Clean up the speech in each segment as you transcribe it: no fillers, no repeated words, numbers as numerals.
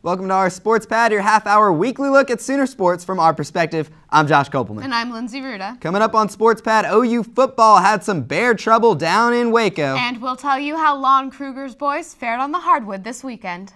Welcome to our Sports Pad, your half-hour weekly look at Sooner sports from our perspective. I'm Josh Kopelman. And I'm Lindsey Ruta. Coming up on Sports Pad, OU football had some bear trouble down in Waco. And we'll tell you how Lon Kruger's boys fared on the hardwood this weekend.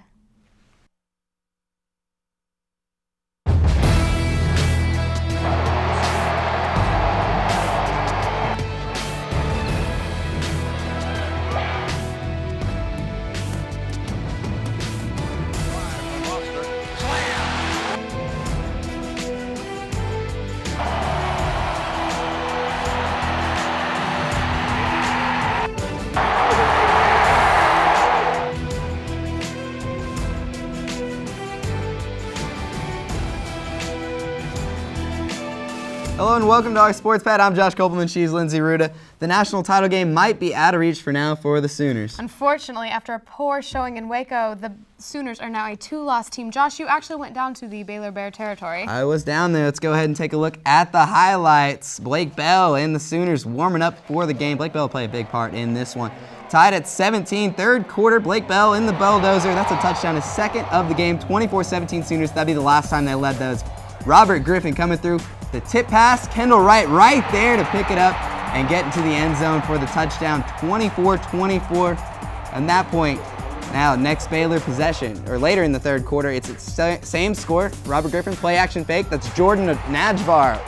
Hello and welcome to our Sports Pad. I'm Josh Kopelman. She's Lindsey Ruta. The national title game might be out of reach for now for the Sooners. Unfortunately, after a poor showing in Waco, the Sooners are now a two-loss team. Josh, you actually went down to the Baylor Bear territory. I was down there. Let's go ahead and take a look at the highlights. Blake Bell and the Sooners warming up for the game. Blake Bell played a big part in this one. Tied at 17, third quarter, Blake Bell in the bulldozer. That's a touchdown, his second of the game. 24-17 Sooners. That'd be the last time they led those. Robert Griffin coming through. The tip pass, Kendall Wright right there to pick it up and get into the end zone for the touchdown, 24-24. At that point, now next Baylor possession, or later in the third quarter, it's the same score. Robert Griffin, play action fake. That's Jordan Najvar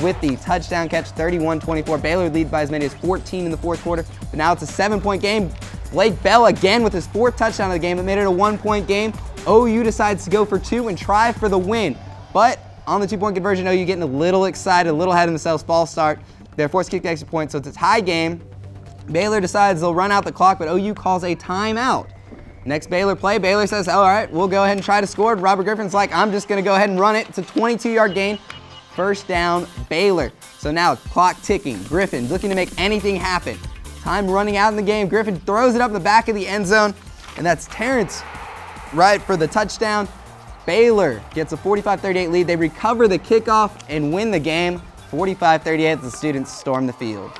with the touchdown catch, 31-24. Baylor lead by as many as 14 in the fourth quarter, but now it's a 7-point game. Blake Bell again with his fourth touchdown of the game. That made it a 1-point game. OU decides to go for two and try for the win, but on the 2-point conversion, OU getting a little excited, a little ahead of themselves, false start. They're forced to kick the extra point, so it's a tie game. Baylor decides they'll run out the clock, but OU calls a timeout. Next Baylor play, Baylor says, all right, we'll go ahead and try to score. Robert Griffin's like, I'm just going to go ahead and run it. It's a 22-yard gain. First down, Baylor. So now clock ticking. Griffin looking to make anything happen. Time running out in the game. Griffin throws it up the back of the end zone, and that's Terrence Wright for the touchdown. Baylor gets a 45-38 lead. They recover the kickoff and win the game, 45-38 as the students storm the field.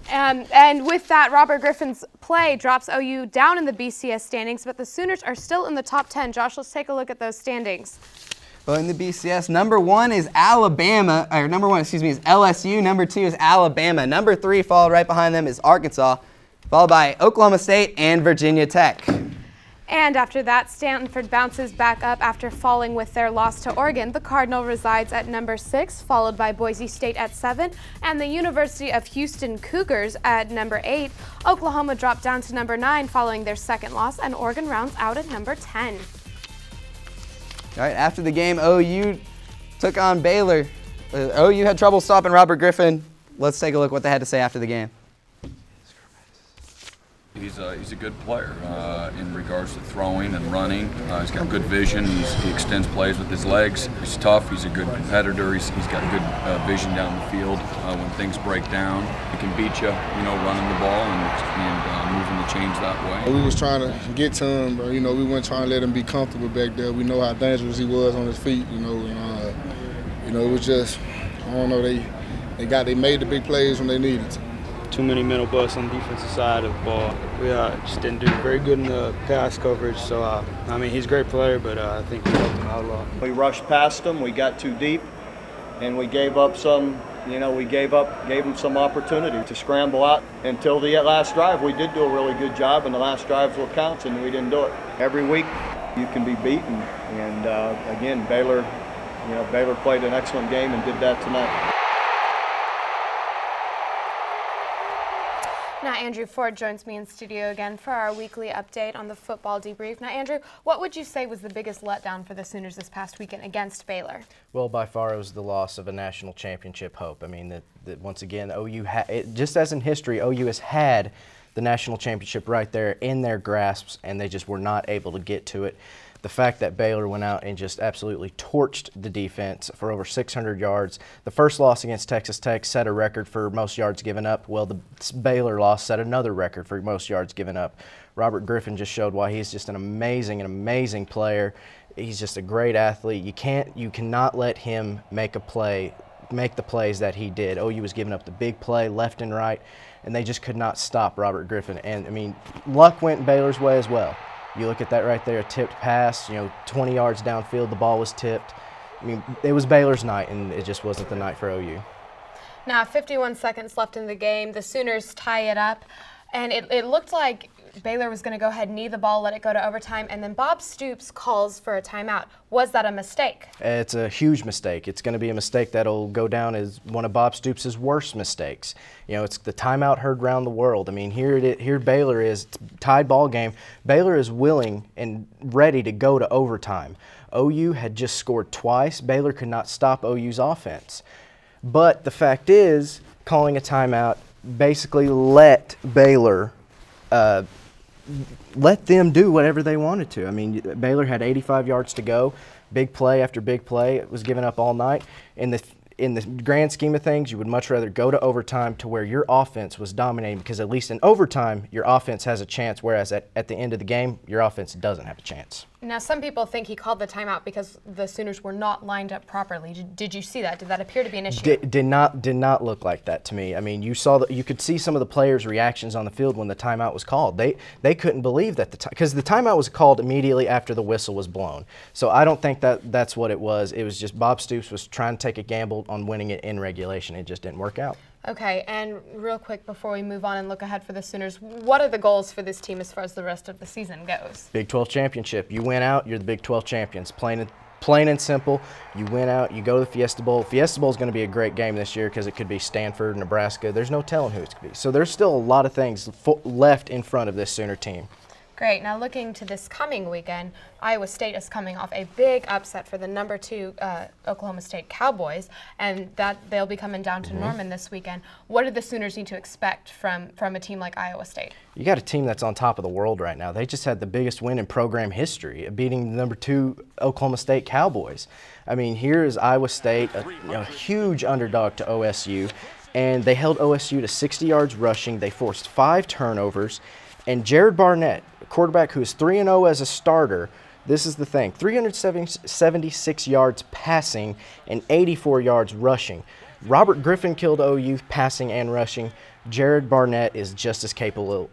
And with that, Robert Griffin's play drops OU down in the BCS standings, but the Sooners are still in the top 10. Josh, let's take a look at those standings. Well, in the BCS, number one is Alabama, or number one, excuse me, is LSU. Number two is Alabama. Number three, followed right behind them, is Arkansas, followed by Oklahoma State and Virginia Tech. And after that, Stanford bounces back up after falling with their loss to Oregon. The Cardinal resides at number 6, followed by Boise State at 7, and the University of Houston Cougars at number 8. Oklahoma dropped down to number 9 following their second loss, and Oregon rounds out at number 10. All right, after the game, OU took on Baylor. OU had trouble stopping Robert Griffin. Let's take a look what they had to say after the game. He's a good player in regards to throwing and running. He's got good vision. He extends plays with his legs. He's tough. He's a good competitor. He's got good vision down the field. When things break down, he can beat you, running the ball and moving the chains that way. We was trying to get to him, but we weren't trying to let him be comfortable back there. We know how dangerous he was on his feet. It was just, I don't know. They made the big plays when they needed to. Too many mental busts on the defensive side of the ball. We just didn't do very good in the pass coverage. So, he's a great player, but I think we helped him out a lot. We rushed past him, we got too deep, and we gave up some, gave him some opportunity to scramble out until the last drive. We did do a really good job, and the last drive is what counts, and we didn't do it. Every week you can be beaten, and again, Baylor played an excellent game and did that tonight. Now, Andrew Ford joins me in studio again for our weekly update on the football debrief. Now, Andrew, what would you say was the biggest letdown for the Sooners this past weekend against Baylor? Well, by far it was the loss of a national championship hope. That once again, OU, just as in history, OU has had the national championship right there in their grasps, and they just were not able to get to it. The fact that Baylor went out and just absolutely torched the defense for over 600 yards. The first loss against Texas Tech set a record for most yards given up. Well, the Baylor loss set another record for most yards given up. Robert Griffin just showed why he's just an amazing player. He's just a great athlete. You cannot let him make a play make the plays that he did. OU was giving up the big play left and right, and they just could not stop Robert Griffin. And, I mean, luck went Baylor's way as well. You look at that right there, a tipped pass, 20 yards downfield, the ball was tipped. I mean, it was Baylor's night, and it just wasn't the night for OU. Now, 51 seconds left in the game. The Sooners tie it up, and it looked like Baylor was going to go ahead and knee the ball, let it go to overtime, and then Bob Stoops calls for a timeout. Was that a mistake? It's a huge mistake. It's going to be a mistake that'll go down as one of Bob Stoops' worst mistakes. It's the timeout heard round the world. I mean, here Baylor is, tied ball game. Baylor is willing and ready to go to overtime. OU had just scored twice. Baylor could not stop OU's offense. But the fact is, calling a timeout basically let Baylor let them do whatever they wanted to. I mean, Baylor had 85 yards to go, big play after big play. It was given up all night. In the grand scheme of things, you would much rather go to overtime to where your offense was dominating, because at least in overtime, your offense has a chance, whereas at the end of the game, your offense doesn't have a chance. Now, some people think he called the timeout because the Sooners were not lined up properly. Did you see that? Did that appear to be an issue? Did not look like that to me. I mean, you could see some of the players' reactions on the field when the timeout was called. They couldn't believe that because the timeout was called immediately after the whistle was blown. So I don't think that's what it was. It was just Bob Stoops was trying to take a gamble on winning it in regulation. It just didn't work out. Okay, and real quick before we move on and look ahead for the Sooners, what are the goals for this team as far as the rest of the season goes? Big 12 championship. You win out, you're the Big 12 champions. Plain and simple. You win out, you go to the Fiesta Bowl. Fiesta Bowl is going to be a great game this year because it could be Stanford, Nebraska. There's no telling who it's going to be. So there's still a lot of things left in front of this Sooner team. Great. Now looking to this coming weekend, Iowa State is coming off a big upset for the number 2 Oklahoma State Cowboys, and that they'll be coming down to Norman this weekend. What do the Sooners need to expect from a team like Iowa State? You got a team that's on top of the world right now. They just had the biggest win in program history, beating the number 2 Oklahoma State Cowboys. I mean, here is Iowa State, a huge underdog to OSU, and they held OSU to 60 yards rushing. They forced 5 turnovers. And Jared Barnett, a quarterback who is 3-0 as a starter, this is the thing, 376 yards passing and 84 yards rushing. Robert Griffin killed OU passing and rushing. Jared Barnett is just as capable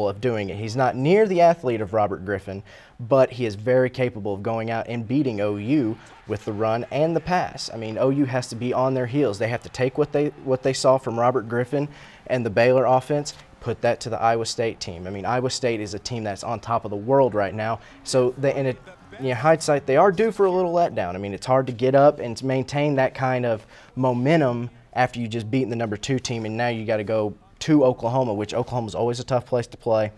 of doing it. He's not near the athlete of Robert Griffin, but he is very capable of going out and beating OU with the run and the pass. I mean, OU has to be on their heels. They have to take what they saw from Robert Griffin and the Baylor offense, put that to the Iowa State team. I mean, Iowa State is a team that's on top of the world right now. So, in hindsight, they are due for a little letdown. I mean, it's hard to get up and to maintain that kind of momentum after you just beaten the number 2 team, and now you got to go to Oklahoma, which Oklahoma's always a tough place to play.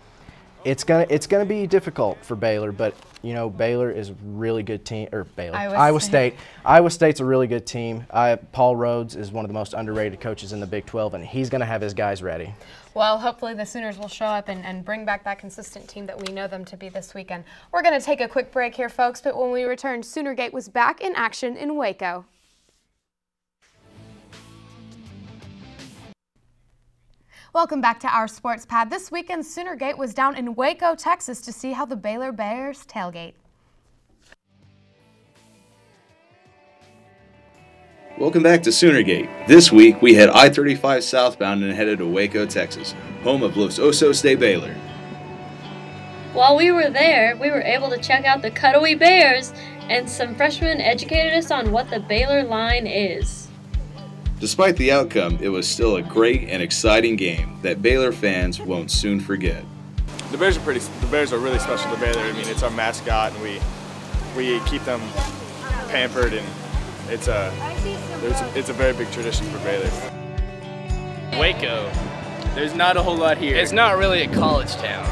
It's gonna be difficult for Baylor, but Baylor is a really good team. Or Iowa State. Iowa State's a really good team. Paul Rhodes is one of the most underrated coaches in the Big 12, and he's gonna have his guys ready. Well, hopefully the Sooners will show up and bring back that consistent team that we know them to be this weekend. We're gonna take a quick break here, folks, but when we return, Soonergate was back in action in Waco. Welcome back to our Sports Pad. This weekend, Soonergate was down in Waco, Texas to see how the Baylor Bears tailgate. Welcome back to Soonergate. This week, we head I-35 southbound and headed to Waco, Texas, home of Los Osos de Baylor. While we were there, we were able to check out the Cutaway Bears, and some freshmen educated us on what the Baylor line is. Despite the outcome, it was still a great and exciting game that Baylor fans won't soon forget. The Bears are really special to Baylor. I mean, it's our mascot, and we keep them pampered, and it's a very big tradition for Baylor. Waco, there's not a whole lot here. It's not really a college town.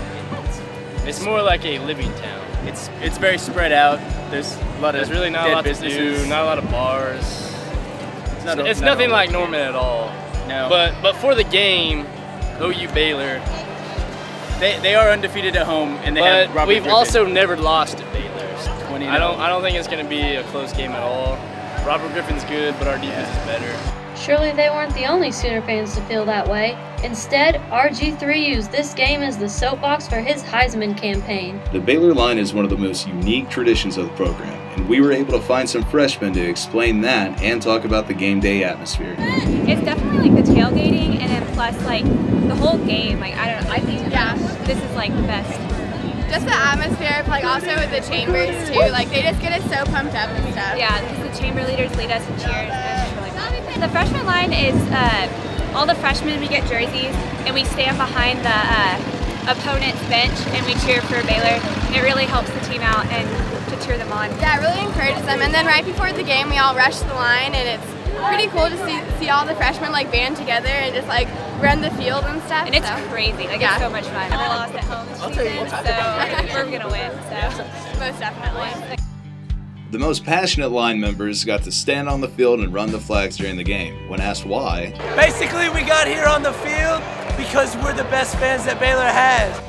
It's more like a living town. It's very spread out. There's really not a lot to do, not a lot of bars. It's nothing like Norman at all. No. But for the game, OU Baylor, they are undefeated at home, and we've also never lost at Baylor. I don't think it's going to be a close game at all. Robert Griffin's good, but our defense is better. Surely they weren't the only Sooner fans to feel that way. Instead, RG3 used this game as the soapbox for his Heisman campaign. The Baylor line is one of the most unique traditions of the program, and we were able to find some freshmen to explain that and talk about the game day atmosphere. It's definitely like the tailgating, and then plus like the whole game. Like I don't know, I think this is like the best. Just the atmosphere, like also with the chambers too. Like they just get us so pumped up and stuff. Yeah, because the chamber leaders lead us in cheers. It's really fun. The freshman line is all the freshmen. We get jerseys and we stand behind the opponent's bench and we cheer for Baylor. It really helps the team out and to cheer them on. Yeah, it really encourages them. And then right before the game, we all rush the line, and it's pretty cool to see all the freshmen like band together and just like run the field and stuff. And it's crazy. Like it's so much fun. Never lost at home this season, so we're gonna win. So most definitely. The most passionate line members got to stand on the field and run the flags during the game. When asked why, basically we got here on the field because we're the best fans that Baylor has.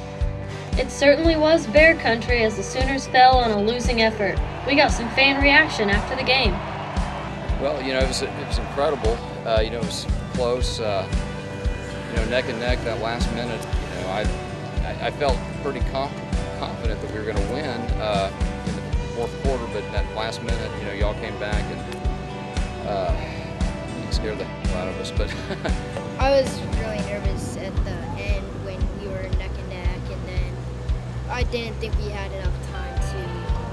It certainly was Bear country as the Sooners fell on a losing effort. We got some fan reaction after the game. Well, you know, it was incredible. You know, it was close. You know, neck and neck that last minute. You know, I felt pretty confident that we were going to win in the fourth quarter, but that last minute, you know, y'all came back and scared the hell out of us. But I was really nervous at the end when we were neck and neck, and then I didn't think we had enough time to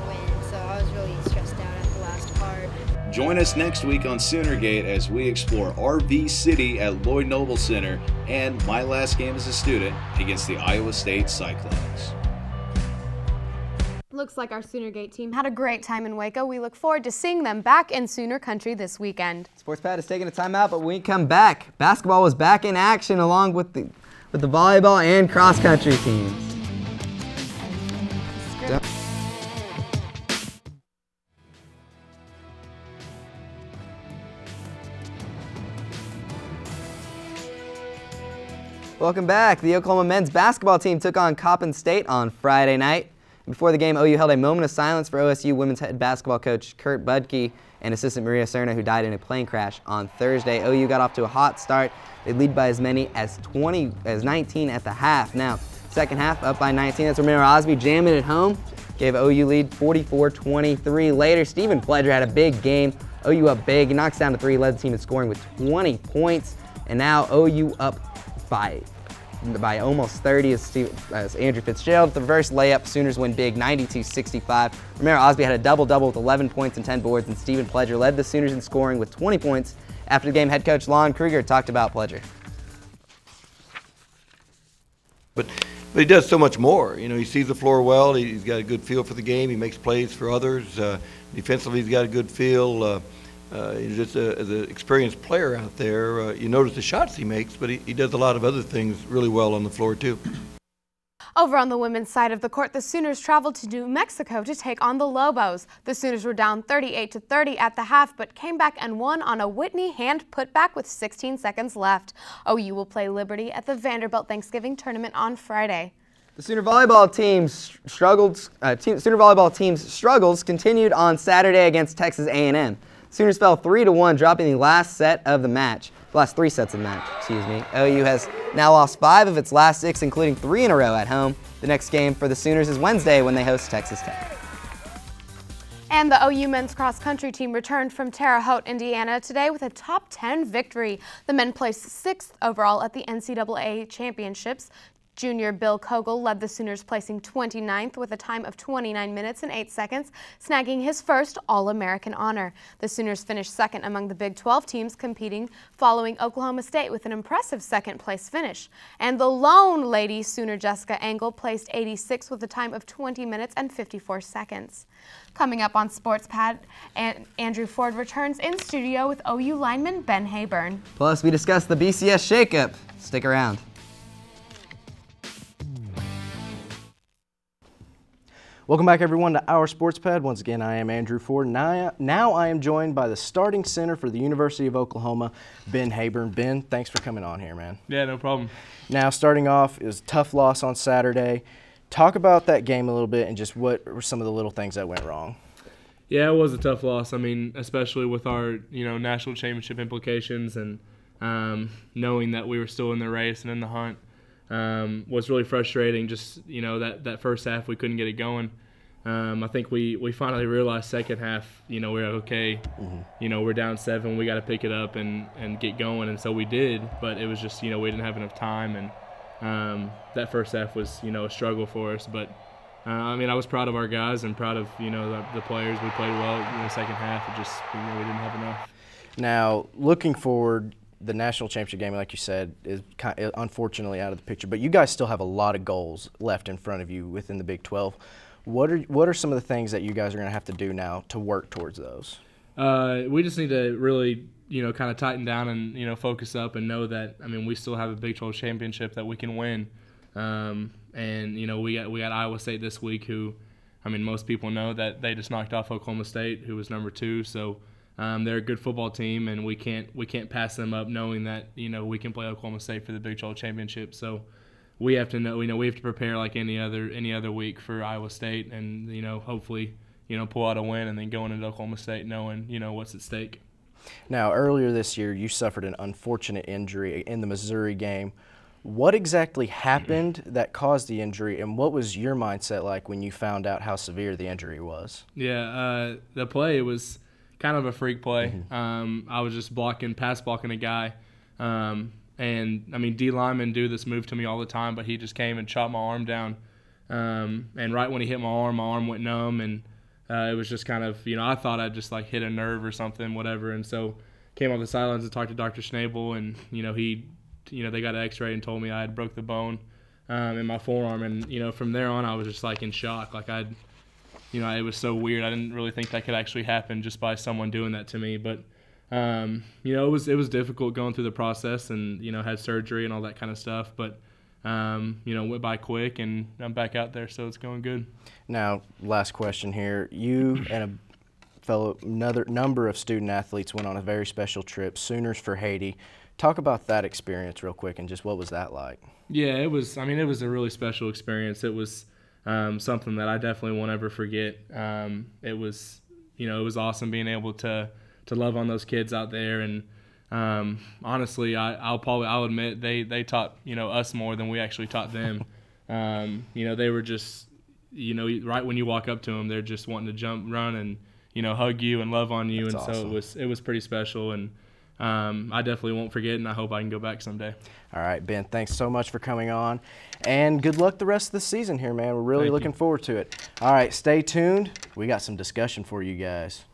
win, so I was really stressed out at the last part. join us next week on Soonergate as we explore RV City at Lloyd Noble Center and my last game as a student against the Iowa State Cyclones. Looks like our Soonergate team had a great time in Waco. We look forward to seeing them back in Sooner Country this weekend. Sports Pad is taking a timeout, but when we come back, basketball was back in action along with the volleyball and cross country teams. Welcome back. The Oklahoma men's basketball team took on Coppin State on Friday night. Before the game, OU held a moment of silence for OSU women's head basketball coach Kurt Budke and assistant Maria Serna, who died in a plane crash on Thursday. OU got off to a hot start. They lead by as many as 19 at the half. Now, second half up by 19. That's Romero Osby jamming at home. Gave OU lead 44-23. Later, Stephen Pledger had a big game. OU up big. He knocks down to three, led the team in scoring with 20 points. And now OU up by almost 30 as Andrew Fitzgerald. The reverse layup, Sooners win big 92-65. Romero Osby had a double-double with 11 points and 10 boards, and Stephen Pledger led the Sooners in scoring with 20 points. After the game, head coach Lon Kruger talked about Pledger. But he does so much more. You know, he sees the floor well. He's got a good feel for the game. He makes plays for others. Defensively, he's got a good feel. He's just as an experienced player out there. You notice the shots he makes, but he does a lot of other things really well on the floor, too. Over on the women's side of the court, the Sooners traveled to New Mexico to take on the Lobos. The Sooners were down 38-30 at the half, but came back and won on a Whitney hand putback with 16 seconds left. OU will play Liberty at the Vanderbilt Thanksgiving Tournament on Friday. The Sooner volleyball team's struggles continued on Saturday against Texas A&M. Sooners fell 3-1, dropping the last set of the match. The last three sets of the match, excuse me. OU has now lost 5 of its last 6, including 3 in a row at home. The next game for the Sooners is Wednesday when they host Texas Tech. And the OU men's cross-country team returned from Terre Haute, Indiana today with a top 10 victory. The men placed 6th overall at the NCAA championships. Junior Bill Kogel led the Sooners, placing 29th with a time of 29 minutes and 8 seconds, snagging his first All-American honor. The Sooners finished second among the Big 12 teams competing, following Oklahoma State with an impressive second-place finish. And the lone Lady Sooner, Jessica Engel, placed 86th with a time of 20 minutes and 54 seconds. Coming up on Sports Pad, Andrew Ford returns in studio with OU lineman Ben Hayburn. Plus, we discuss the BCS shakeup. Stick around. Welcome back, everyone, to our Sports Pad. Once again, I am Andrew Ford. Now I am joined by the starting center for the University of Oklahoma, Ben Hayburn. Ben, thanks for coming on here, man. Yeah, no problem. Now, starting off, it was a tough loss on Saturday. Talk about that game a little bit and just what were some of the little things that went wrong. Yeah, it was a tough loss. I mean, especially with our, national championship implications and knowing that we were still in the race and in the hunt. Was really frustrating. Just that first half we couldn't get it going. I think we finally realized second half, we're okay. We're down 7, we got to pick it up and get going, and so we did. But it was just, we didn't have enough time, and that first half was, a struggle for us. But I was proud of our guys and proud of, the players. We played well in the second half. It just, we didn't have enough. Now, looking forward, the national championship game, like you said, is unfortunately out of the picture. But you guys still have a lot of goals left in front of you within the Big 12. What are some of the things that you guys are going to have to do now to work towards those? We just need to really, kind of tighten down and, focus up and know that, we still have a Big 12 championship that we can win. And, we got Iowa State this week who, most people know that they just knocked off Oklahoma State, who was number 2. So they're a good football team, and we can't pass them up knowing that, we can play Oklahoma State for the Big 12 championship. So we have to know, we have to prepare like any other week for Iowa State, and hopefully, pull out a win, and then going into Oklahoma State knowing what's at stake. Now, earlier this year, you suffered an unfortunate injury in the Missouri game. What exactly happened that caused the injury, and what was your mindset like when you found out how severe the injury was? Yeah, the play was kind of a freak play. I was just pass blocking a guy. And, D linemen do this move to me all the time, but he just came and chopped my arm down. And right when he hit my arm went numb, and it was just kind of, I thought I'd just like hit a nerve or something, whatever. And so came off the sidelines and talked to Dr. Schnabel, and, they got an x-ray and told me I had broke the bone in my forearm. And, from there on I was just like in shock. Like it was so weird. I didn't really think that could actually happen just by someone doing that to me. But it was difficult going through the process, and had surgery and all that kind of stuff, but went by quick, and I'm back out there, so it's going good. Now, last question here. You and another number of student athletes went on a very special trip, Sooners for Haiti. Talk about that experience real quick, and just what was that like? Yeah, it was a really special experience. It was something that I definitely won't ever forget. It was awesome being able to love on those kids out there, and honestly, I'll admit they taught us more than we actually taught them. They were just right when you walk up to them, they're just wanting to jump, run, and hug you and love on you. That's awesome. So it was pretty special, and I definitely won't forget, and I hope I can go back someday. All right, Ben, thanks so much for coming on, and good luck the rest of the season here, man. We're really looking forward to it. All right, stay tuned. We got some discussion for you guys.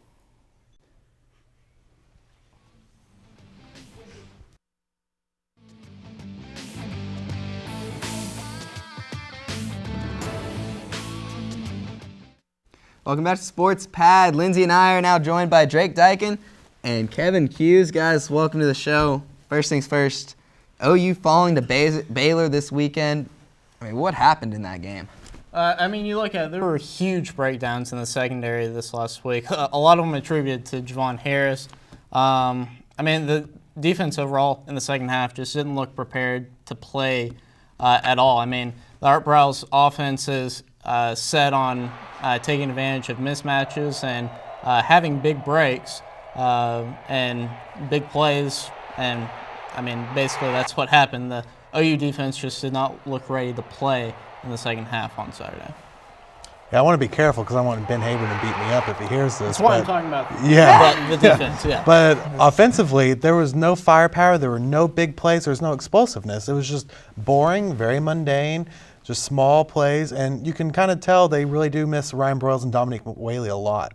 Welcome back to Sports Pad. Lindsey and I are now joined by Drake Dykin and Kevin Hughes. Guys, welcome to the show. First things first, OU falling to Baylor this weekend. What happened in that game? You look at it, there were huge breakdowns in the secondary this last week. A lot of them attributed to Javon Harris. The defense overall in the second half just didn't look prepared to play at all. The Art Brow's offense is set on taking advantage of mismatches and having big breaks and big plays. And, basically that's what happened. The OU defense just did not look ready to play in the second half on Saturday. Yeah, I want to be careful because I want Ben Haber to beat me up if he hears this. That's why I'm talking about the defense, yeah. But offensively, there was no firepower. There were no big plays. There was no explosiveness. It was just boring, very mundane, just small plays. And you can kind of tell they really do miss Ryan Broyles and Dominique Whaley a lot.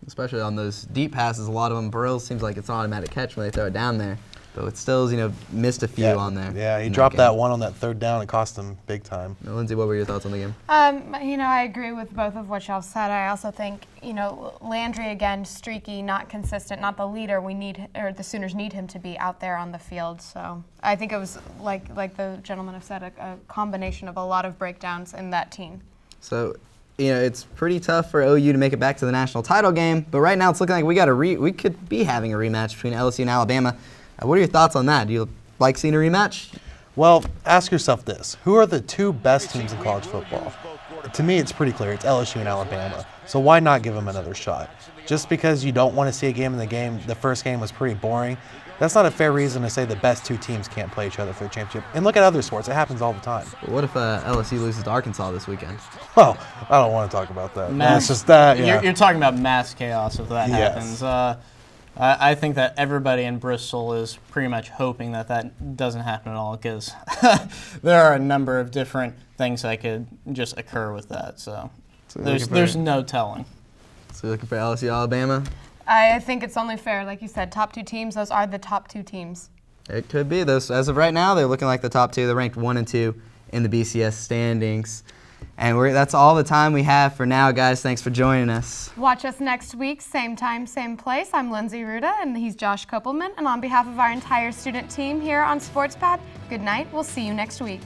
Especially on those deep passes, a lot of them. Broyles seems like it's an automatic catch when they throw it down there. But it still, missed a few on there. Yeah, he dropped that one on that third down. It cost him big time. Lindsey, what were your thoughts on the game? I agree with both of what y'all said. I also think, Landry, again, streaky, not consistent, not the leader the Sooners need him to be out there on the field. So I think it was, like the gentlemen have said, a combination of a lot of breakdowns in that team. So, it's pretty tough for OU to make it back to the national title game. But right now it's looking like we could be having a rematch between LSU and Alabama. What are your thoughts on that? Do you like seeing a rematch? Well, ask yourself this. Who are the two best teams in college football? To me, it's pretty clear. It's LSU and Alabama. So why not give them another shot? Just because you don't want to see a game in the first game was pretty boring, that's not a fair reason to say the best two teams can't play each other for the championship. And look at other sports. It happens all the time. What if LSU loses to Arkansas this weekend? Well, I don't want to talk about that. It's just that, yeah. You're talking about mass chaos if that Yes. happens. I think that everybody in Bristol is pretty much hoping that that doesn't happen at all, because there are a number of different things that could just occur with that. So there's no telling. So you're looking for LSU, Alabama? I think it's only fair, like you said, top two teams. Those are the top two teams. It could be. Those, as of right now, they're looking like the top two. They're ranked 1 and 2 in the BCS standings. And that's all the time we have for now, guys. Thanks for joining us. Watch us next week, same time, same place. I'm Lindsey Ruta, and he's Josh Kopelman. And on behalf of our entire student team here on SportsPad, good night. We'll see you next week.